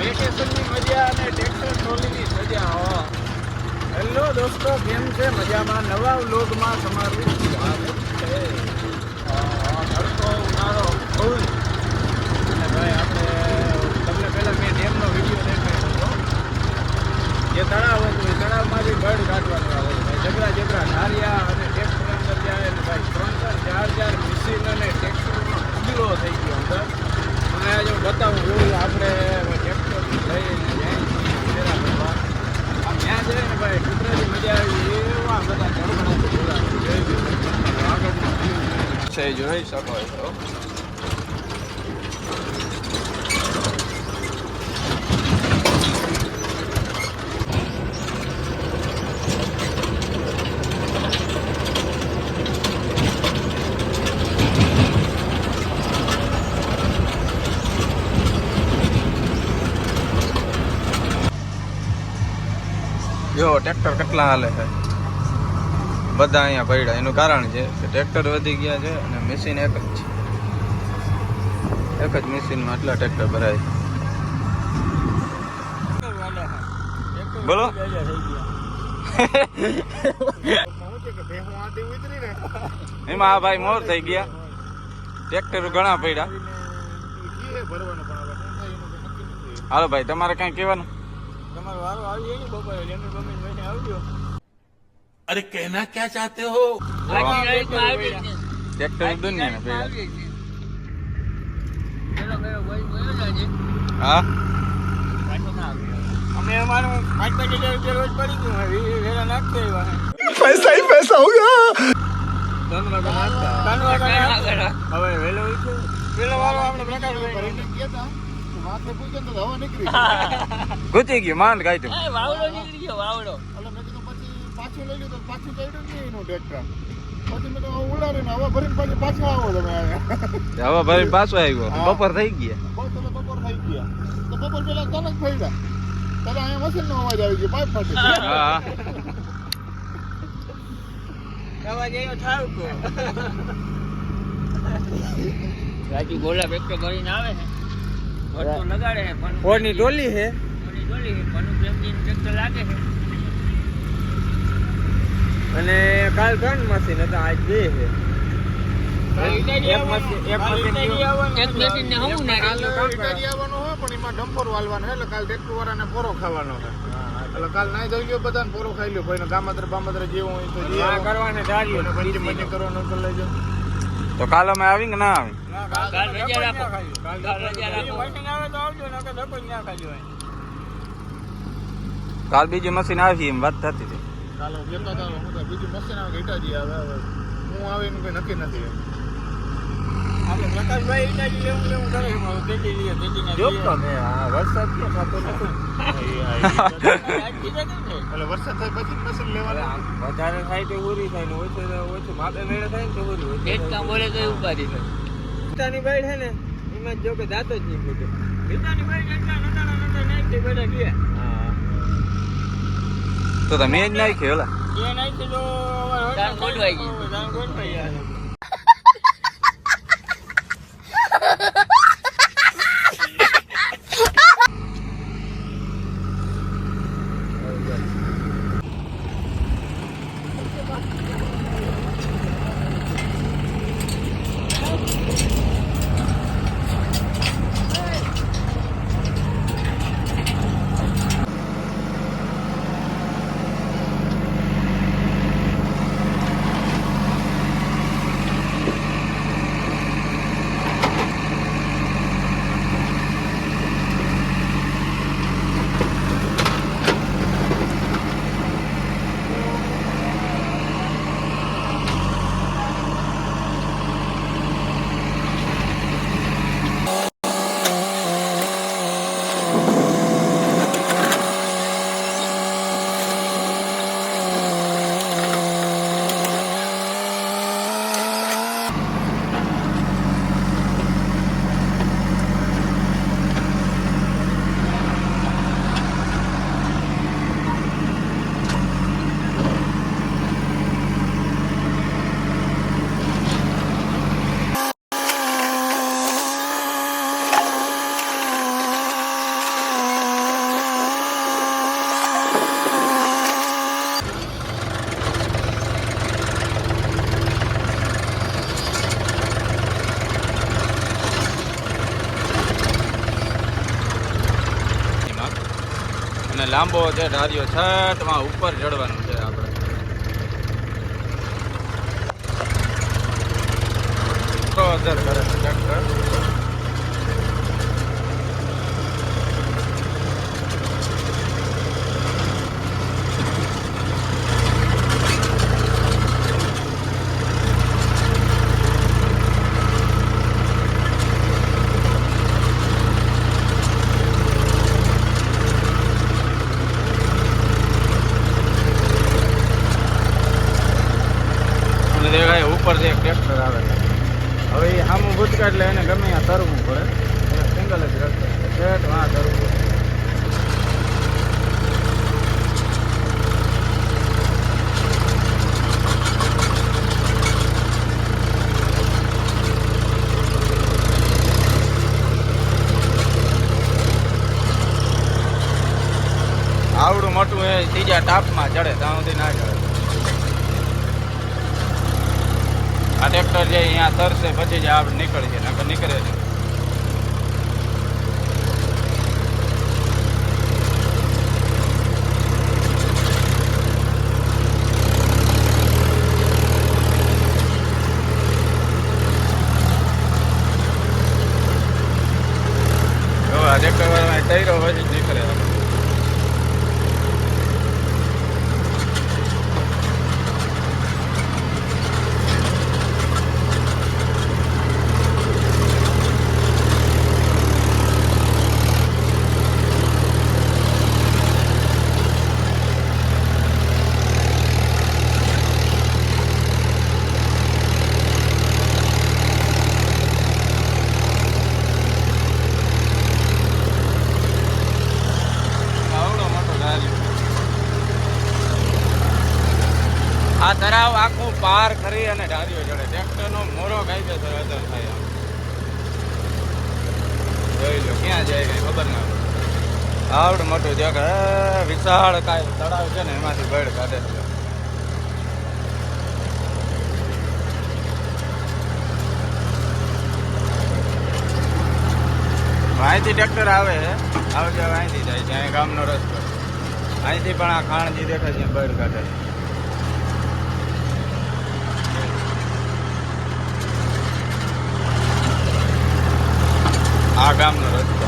વેકેશનની મજા અને ટ્રેક્ટર ટ્રોલીની મજા. હેલો દોસ્તો, કેમ છે? મજામાં? નવા વ્લોગમાં તમારું સ્વાગત છે. તડકો ઉનાળો ફૂલ. અને ભાઈ આપણે તમને પહેલાં મેં ડેમનો વિડીયો દેખાડ્યો હતો. જે તળાવ હતું એ તળાવમાંથી બર્ડ કાઢવાનું આવે છે ભાઈ. જબરા જબરા ધારિયા અને ટ્રેક્ટર અંદર જાય ને ભાઈ 3-4 મશીન અને ટ્રેક્ટરનો ઉજળો થઈ ગયો અંદર. અને આજે હું બતાવું જોયું આપણે ટ્રેક્ટર લઈને ત્યાં કરવા આમ ત્યાં જઈએ ને ભાઈ કુદરતી મજા આવી એવા બધા ઝડપડા આગળનો છે જોઈ શકો છો. જો ટ્રેક્ટર કેટલા હાલે છે બધા અહીંયા પડ્યા. એનું કારણ છે કે ટ્રેક્ટર વધી ગયા છે અને મશીન એક જ છે. એક જ મશીનમાં આટલા ટ્રેક્ટર ભરાય. બોલો એમાં આ ભાઈ મોર થઈ ગયા. ટ્રેક્ટર ઘણા પડ્યા. હાલો ભાઈ તમારે કઈ કહેવાનું? अरे कहना क्या चाहते हो? ट्रैक्टर दुनिया ने पेड़ा हाँ हमें हमारे 5-5 रुपया रोज पड़ी क्यों है? वेला नाखते पैसा ही पैसा होगा. હવે વેલો વેલો વાળો આપણે પ્રકાર માથે પૂછે તો હવા નીકળી ગુચી ગયો માંડ કાઢ્યું. વાવડો નીકળી ગયો વાવડો. એટલે મેં કીધું પછી પાછું લઈ લીધું. પાછું ચડ્યું નહીં એનું ટ્રેક્ટર. પછી મેં તો ઉડાડીને હવા ભરીને પાછું પાછા આવો તમે. હવા ભરીને પાછો આવ્યો. બપોર થઈ ગયા. બપોર થઈ ગયા તો બપોર પેલા તરત ફર્યા. ત્યારે અહીંયા મશીનનો અવાજ આવી ગયો. પાઇપ ફાટી. હા અવાજ આવ્યો ઠાવકો. રાજુ ગોલા ટ્રેક્ટર ભરીને આવે છે. લગાડે છે ફોરની ટોલી છે. લાગે છે. અને કાલ 3 મશીન હતા, આજ 2 છે. ડમ્પર વાળવાનો એટલે કાલ ટ્રેક્ટર વાળાને પોરો ખાવાનો છે. એટલે કાલ નાઈ ધોઈ ગયો બધાને પોરો ખાઈ લ્યો. ભાઈ ગામત્ર બામત્ર જેવું હોય તો કરવાને પછી કરવાનું તો લઈ જાઓ. તો કાલ અમે આવી કે ના આવી? કાલ બીજી મશીન આવી એમ વાત થતી હતી. બીજું મશીન આવે હિટાજી આવે. હું આવે એનું કઈ નક્કી નથી. આપણે પ્રકાશભાઈ હિટાજી લેવું કરે વરસાદ ક્યાં થતો નથી. એટલે વરસાદ થાય પછી મશીન લેવાનું. વધારે થાય તો ઓરી થાય ને ઓછું માપે મેળે થાય ને તો ઓરી હોય. એક કામ બોલે તો ઉપાડી થાય. વિટાની બાઈડ છે ને એમાં જો કે દાતો જ નહીં ફૂટે. વિટાની બાઈડ એટલા નતા નાખી બધા ગયા. હા તો તમે જ નાખ્યો ઓલા એ નાખી તો ગોઠવાઈ ગયું. ગોઠવાઈ ગયા. અને લાંબો છે ધાર્યો છઠમાં ઉપર ચડવાનું છે આપણે. તો અસર કરે છે ટ્રેક્ટર. દેખાય ઉપરથી એક ટ્રેક્ટર આવે છે. હવે એ સામું ભૂતકા એટલે એને ગમે ત્યાં તરવું પડે. એને સિંગલ જ રસ્તો છે શેઠ વાં તરવું પડે. આવડું મોટું એ ત્રીજા ટાપમાં ચડે ત્યાં સુધી ના ચડે. આ ટ્રેક્ટર જે અહીંયા તરશે પછી જ આપણે નીકળીએ નકર નીકળે છે. આ ટ્રેક્ટર વાળા તૈરો પછી જ નીકળે. આ તરાવ આખું પાર કરી અને ઢાર્યો ચડે. ટ્રેક્ટરનો મોરો કાયદેસર અસર થાય. જોઈ લો ક્યાં જાય કઈ ખબર ના પડે. આવડું મોટું જગ્યા વિશાળ કાંઈ તળાવ છે ને એમાંથી બળ કાઢે છે. અહીંથી ટ્રેક્ટર આવે છે આવજે અહીંથી જાય છે. અહીં ગામનો રસ્તો અહીંથી પણ આ ખાણ જે દેખાય છે બળ કાઢે છે. આ ગામનો રસ્તો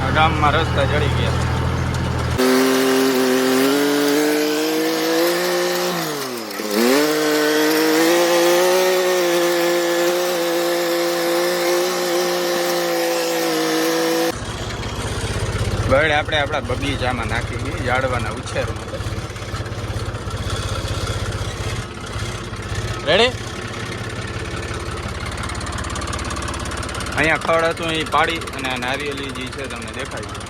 આ ગામમાં રસ્તા ચડી ગયા. બળ આપણે આપણા બગીચામાં નાખી ઝાડવાના ઉછેરમાં. રેડી. અહીંયા ખડ હતું એ પાડી અને નારિયેલી જે છે તમને દેખાય છે.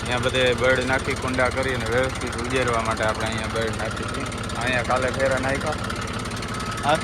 અહીંયા બધે બળ નાખી કુંડા કરી અને વ્યવસ્થિત ઉજેરવા માટે આપણે અહીંયા બળ નાખી છીએ. અહીંયા કાલે ફેરા નાખ્યા. હા